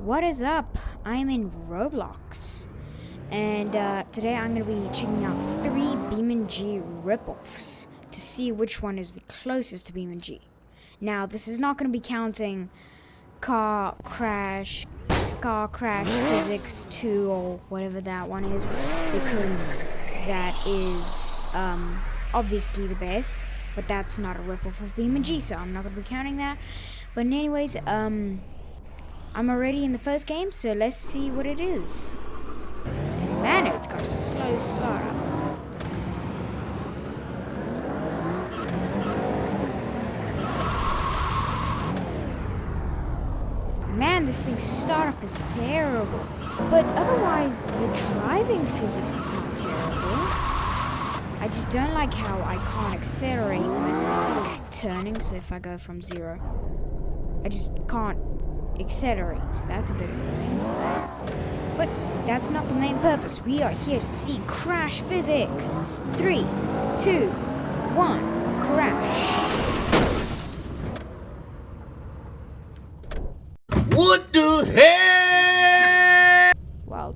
What is up? I'm in Roblox, and today I'm going to be checking out 3 beamNG ripoffs to see which one is the closest to beamNG. Now, this is not going to be counting car crash physics 2 or whatever that one is, because that is obviously the best, but that's not a ripoff of beamNG, so I'm not going to be counting that. But anyways, I'm already in the first game, so let's see what it is. And man, it's got a slow startup. Man, this thing's startup is terrible. But otherwise, the driving physics is not terrible. I just don't like how I can't accelerate when like turning, so if I go from 0, I just can't accelerate. That's a bit annoying. But that's not the main purpose. We are here to see crash physics. 3, 2, 1, crash. What the hell? Well,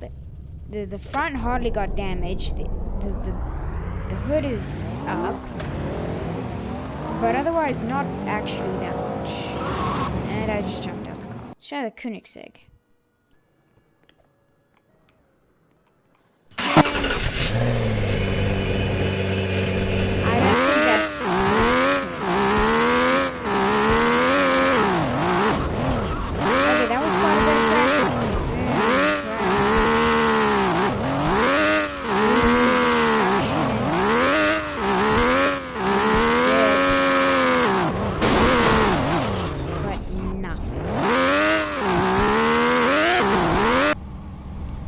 the front hardly got damaged. The hood is up, but otherwise not actually that much. And I just jumped out the car. Let's try the Koenigsegg. I don't think that's okay, that was quite a bit of pressure.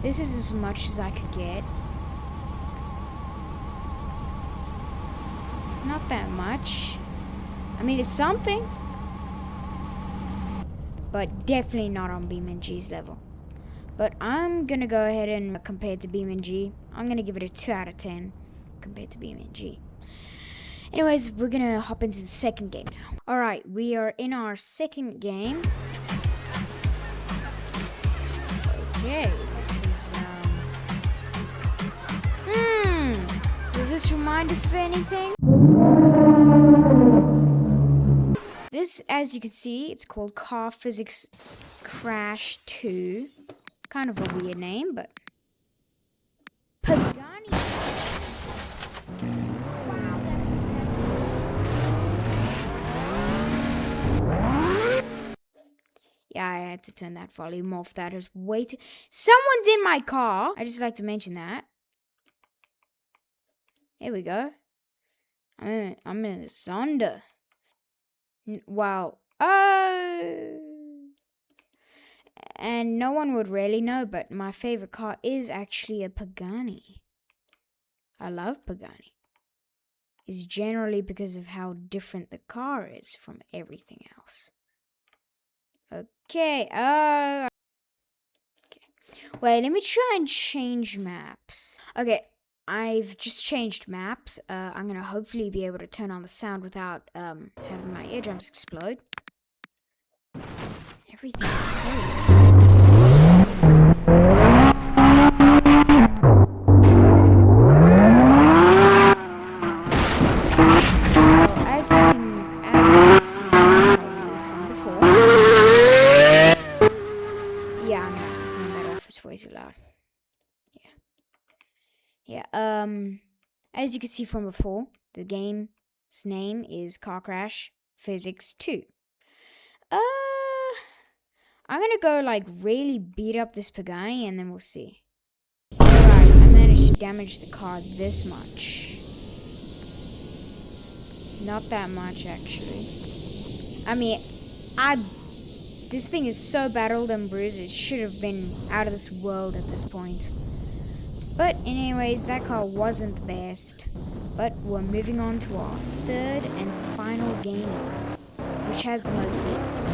This is as much as I could get. It's not that much. I mean, it's something. But definitely not on beamNG's level. But I'm gonna go ahead and compare it to beamNG. I'm gonna give it a 2 out of 10 compared to beamNG. Anyways, we're gonna hop into the second game now. Alright, we are in our second game. Okay. Does this remind us of anything? This, as you can see, it's called Car Physics Crash 2. Kind of a weird name, but Pagani. Wow, that's yeah, I had to turn that volume off. That is way too. Someone's in my car. I just like to mention that. Here we go. I'm in a Zonda. Wow. Oh. And no one would really know, but my favorite car is actually a Pagani. I love Pagani. It's generally because of how different the car is from everything else. Okay. Okay. Wait, let me try and change maps. Okay. I've just changed maps. I'm gonna hopefully be able to turn on the sound without having my eardrums explode. Everything is so well, as you can see from before. Yeah, I'm gonna have to turn that off. It's way too loud. Yeah, as you can see from before, the game's name is Car Crash Physics 2. I'm gonna go, like, really beat up this Pagani, and then we'll see. Alright, I managed to damage the car this much. Not that much, actually. I mean, this thing is so battled and bruised, it should have been out of this world at this point. But anyways, that car wasn't the best. But we're moving on to our third and final game, which has the most players.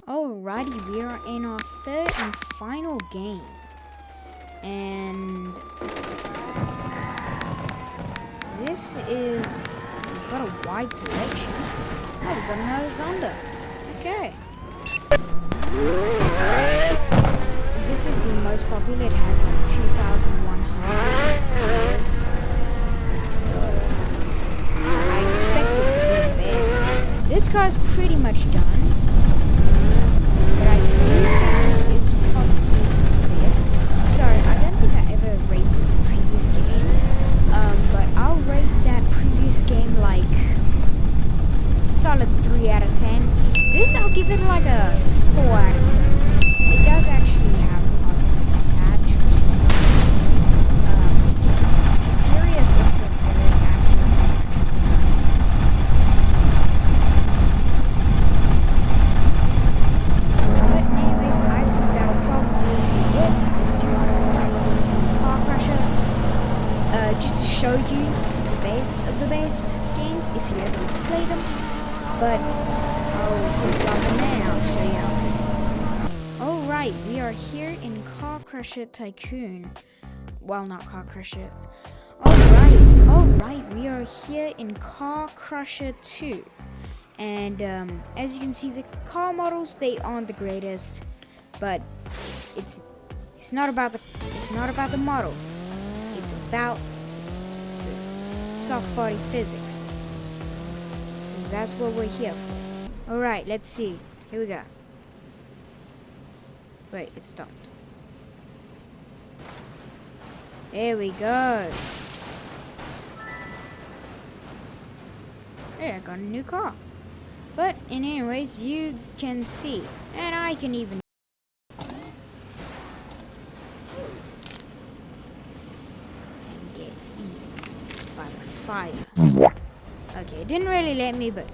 Alrighty, we are in our third and final game. And this is, we've got a wide selection. Oh, we've got another Zonda. Okay. most popular. It has like 2,100 players. So I expect it to be the best. This car's pretty much done. But I do think this is possibly the best. Sorry, I don't think I ever rated the previous game. But I'll rate that previous game like solid 3 out of 10. This I'll give it like a 4 out of 10. It does actually have off-road attached, which is nice. Interior is also very accurate to actual But anyways, I think that'll probably be it. I do want to go over to Car Crusher, just to show you the best of the best games if you ever play them. But I'll put it on the man, I'll show you how good it is. Alright, we are here in Car Crusher Tycoon. Well, not Car Crusher. Alright, we are here in Car Crusher 2. And as you can see, the car models, they aren't the greatest, but it's not about the model. It's about the soft body physics. Because that's what we're here for. Alright, let's see. Here we go. Wait, it stopped. There we go. Hey, I got a new car. But anyways, you can see, and I can even and get eaten by the fire. Okay, it didn't really let me, but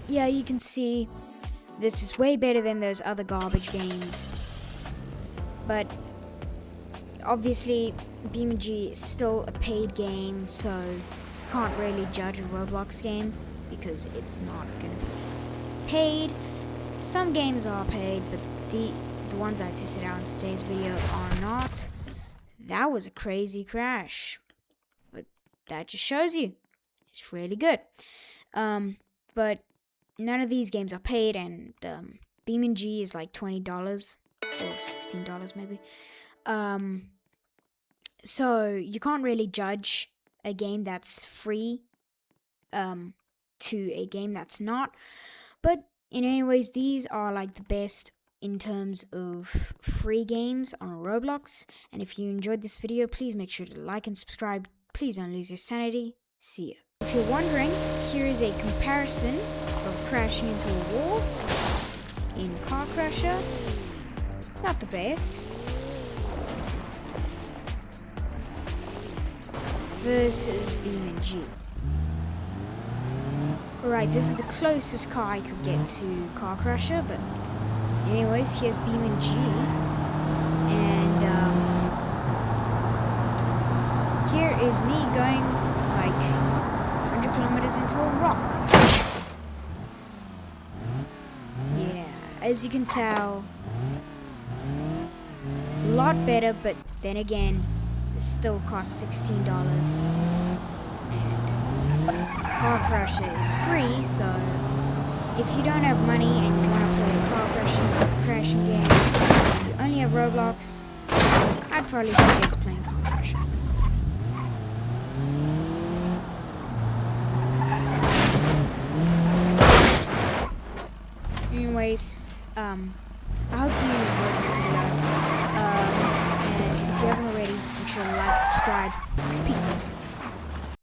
yeah, you can see this is way better than those other garbage games. But obviously, beamNG is still a paid game, so you can't really judge a Roblox game because it's not gonna be paid. Some games are paid, but the ones I tested out in today's video are not. That was a crazy crash. But that just shows you it's really good. But none of these games are paid, and beamNG is like $20 or $16 maybe. So you can't really judge a game that's free to a game that's not. But anyways, these are like the best in terms of free games on Roblox. And if you enjoyed this video, please make sure to like and subscribe. Please don't lose your sanity. See you. If you're wondering, here is a comparison of crashing into a wall in Car Crusher. Not the best. Versus beamNG. Alright, this is the closest car I could get to Car Crusher, but anyways, here's beamNG. And here is me going like 100 kilometers into a rock. Yeah, as you can tell, a lot better, but then again, this still costs $16. And Car Crusher is free, so if you don't have money and you want to play a car crashing game, and you only have Roblox, I'd probably suggest playing Car Crusher. Anyways, I hope you enjoyed this video. And if you haven't already, make sure to like, subscribe. Peace.